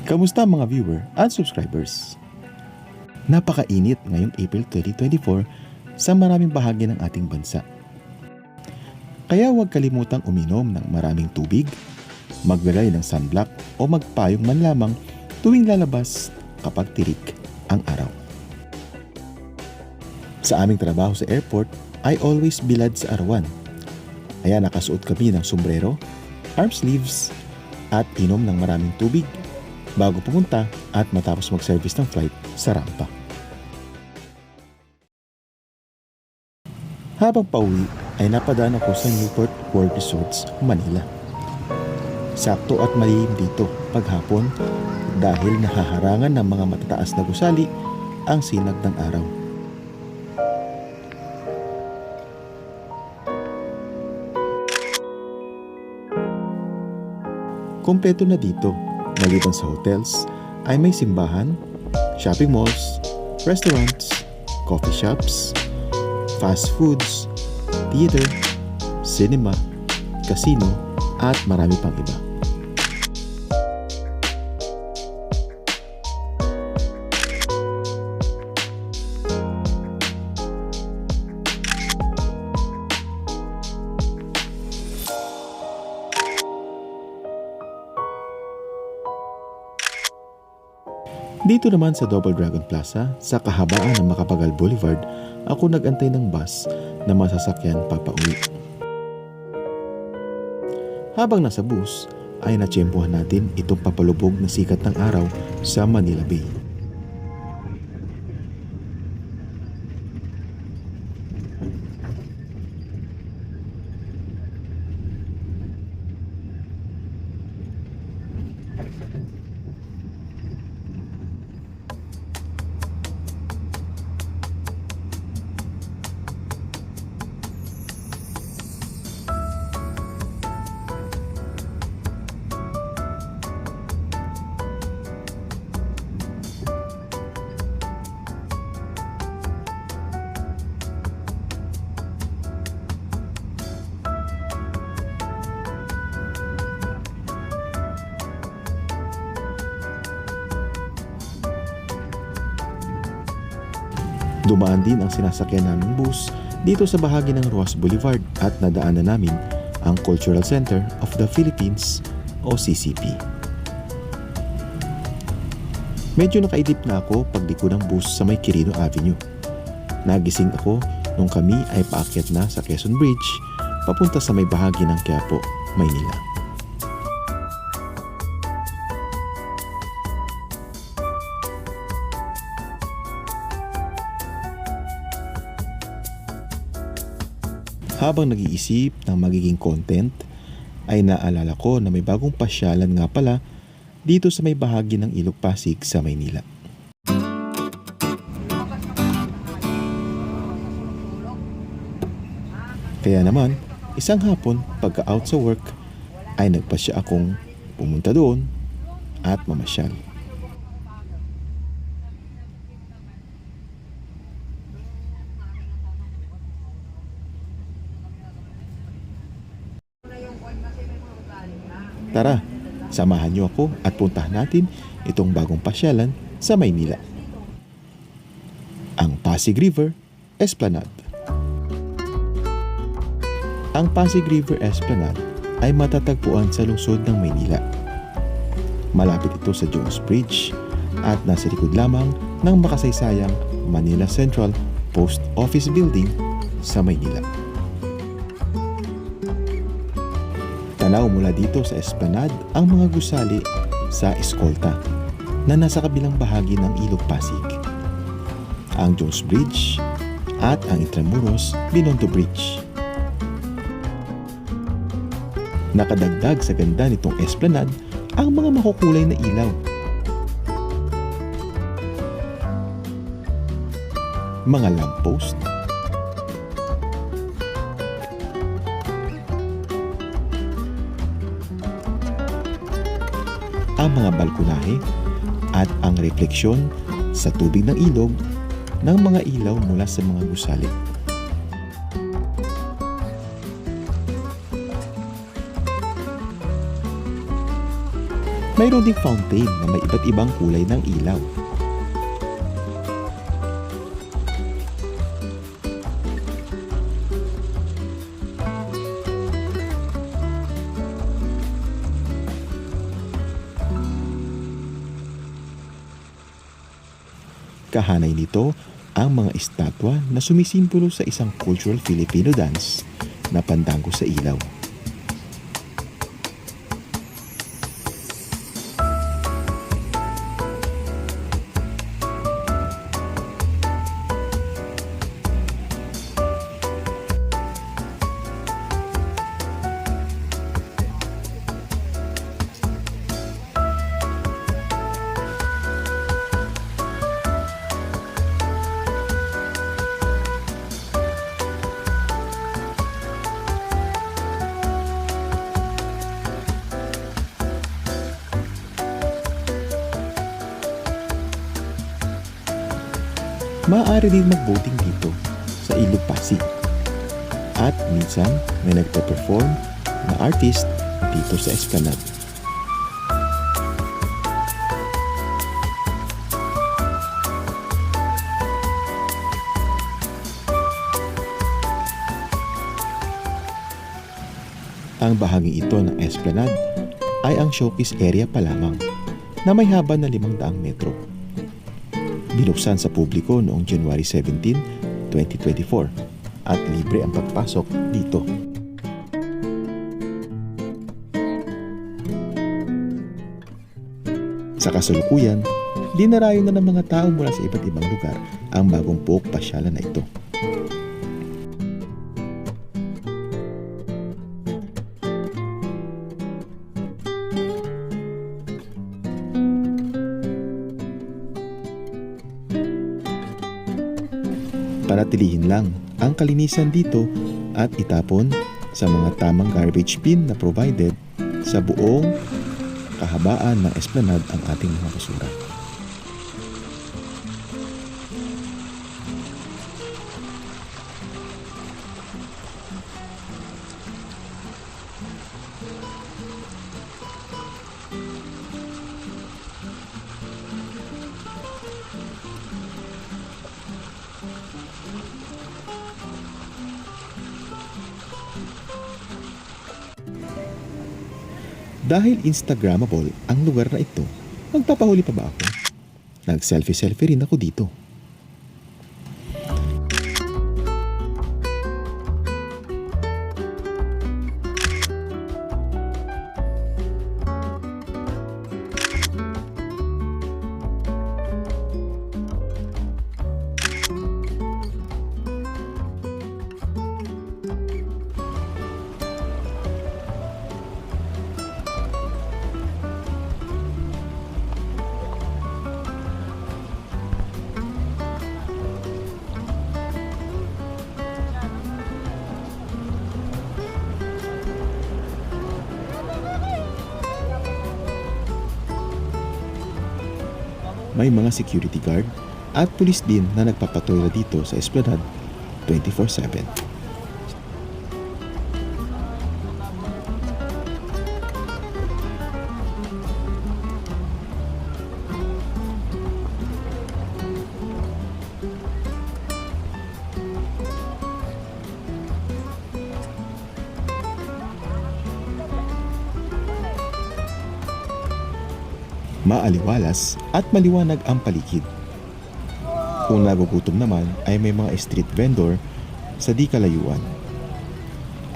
Kamusta mga viewer at subscribers? Napakainit ngayong April 2024 sa maraming bahagi ng ating bansa. Kaya huwag kalimutang uminom ng maraming tubig, maglagay ng sunblock o magpayong man lamang tuwing lalabas kapag tirik ang araw. Sa aming trabaho sa airport ay always bilad sa arawan. Kaya nakasuot kami ng sombrero, arm sleeves at inom ng maraming tubig bago pumunta at matapos mag-service ng flight sa rampa. Habang pauwi ay napadaan ako sa Newport World Resorts, Manila. Sakto at malilim dito paghapon dahil nahaharangan ng mga matataas na gusali ang sinag ng araw. Kompleto na dito. Maliban sa hotels, ay may simbahan, shopping malls, restaurants, coffee shops, fast foods, theater, cinema, casino, at marami pang iba. Dito naman sa Double Dragon Plaza, sa kahabaan ng Macapagal Boulevard, ako nag-antay ng bus na masasakyan papauwi. Habang nasa bus, ay natsyempohan natin itong papalubog na sikat ng araw sa Manila Bay. Dumaan din ang sinasakyan naming bus dito sa bahagi ng Rojas Boulevard at nadaanan namin ang Cultural Center of the Philippines o CCP. Medyo nakaidip na ako pagliko ng bus sa may Quirino Avenue. Nagising ako nung kami ay paakyat na sa Quezon Bridge papunta sa may bahagi ng Quiapo, Maynila. Habang nag-iisip ng magiging content, ay naalala ko na may bagong pasyalan nga pala dito sa may bahagi ng Ilog Pasig sa Maynila. Kaya naman, isang hapon pagka-out sa work ay nagpasya akong pumunta doon at mamasyal. Tara, samahan niyo ako at puntahan natin itong bagong pasyalan sa Maynila. Ang Pasig River Esplanade. Ang Pasig River Esplanade ay matatagpuan sa lungsod ng Maynila. Malapit ito sa Jones Bridge at nasa likod lamang ng makasaysayang Manila Central Post Office Building sa Maynila. Tanaw mula dito sa Esplanade ang mga gusali sa Escolta na nasa kabilang bahagi ng Ilog Pasig, ang Jones Bridge at ang Intramuros Binondo Bridge. Nakadagdag sa ganda nitong Esplanade ang mga makukulay na ilaw. Mga lamppost, ang mga balkonahe at ang refleksyon sa tubig ng ilog ng mga ilaw mula sa mga gusali. Mayroon ding fountain na may iba't ibang kulay ng ilaw. Kahanay nito ang mga estatwa na sumisimbolo sa isang cultural Filipino dance na pandango sa ilaw. Maaari din mag-boating dito sa Ilog Pasig. At minsan may nagpe-perform na artist dito sa Esplanade. Ang bahagi ito ng Esplanade ay ang showcase area pa lamang na may haba na 500 metro. Binuksan sa publiko noong January 17, 2024 at libre ang pagpasok dito. Sa kasalukuyan, dinarayo na ng mga tao mula sa iba't ibang lugar ang bagong Pook Pasyalan na ito. Panatilihin lang ang kalinisan dito at itapon sa mga tamang garbage bin na provided sa buong kahabaan ng Esplanade ang ating mga basura. Dahil Instagrammable ang lugar na ito, magpapahuli pa ba ako? Nag-selfie-selfie rin ako dito. May mga security guard at pulis din na nagpapatrolya dito sa Esplanade 24/7. Maaliwalas at maliwanag ang paligid. Kung nagugutom naman ay may mga street vendor sa di kalayuan.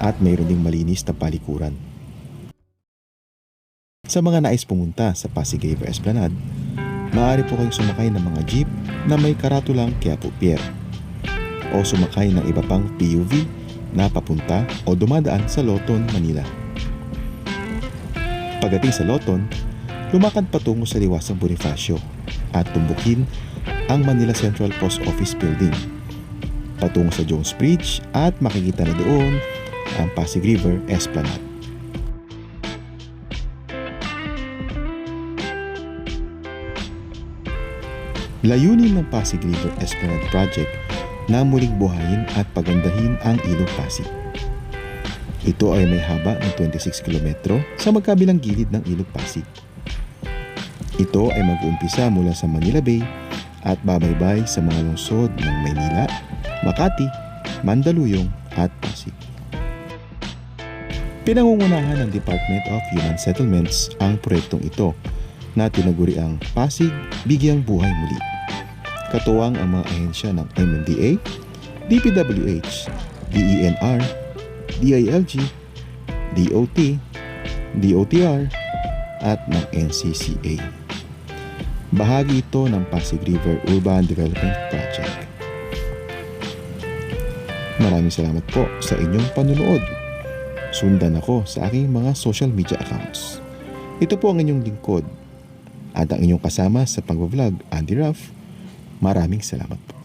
At mayroon ding malinis na palikuran. Sa mga nais pumunta sa Pasig River Esplanade, maaari po kayong sumakay ng mga jeep na may karatulang Quiapo Pier o sumakay ng iba pang PUV na papunta o dumadaan sa Loton, Manila. Pagdating sa Loton, lumakad patungo sa Liwasang Bonifacio at tumbukin ang Manila Central Post Office Building patungo sa Jones Bridge at makikita na doon ang Pasig River Esplanade. Layunin ng Pasig River Esplanade Project na muling buhayin at pagandahin ang Ilog Pasig. Ito ay may haba ng 26 kilometro sa magkabilang gilid ng Ilog Pasig. Ito ay mag-uumpisa mula sa Manila Bay at babaybay sa mga lungsod ng Maynila, Makati, Mandaluyong at Pasig. Pinangungunahan ng Department of Human Settlements ang proyektong ito na tinaguriang Pasig Bigyang Buhay Muli. Katuwang ang mga ahensya ng MMDA, DPWH, DENR, DILG, DOT, DOTR at ng NCCA. Bahagi ito ng Pasig River Urban Development Project. Maraming salamat po sa inyong panunood. Sundan ako sa aking mga social media accounts. Ito po ang inyong lingkod at ang inyong kasama sa pag-vlog, Andy Ruff. Maraming salamat po.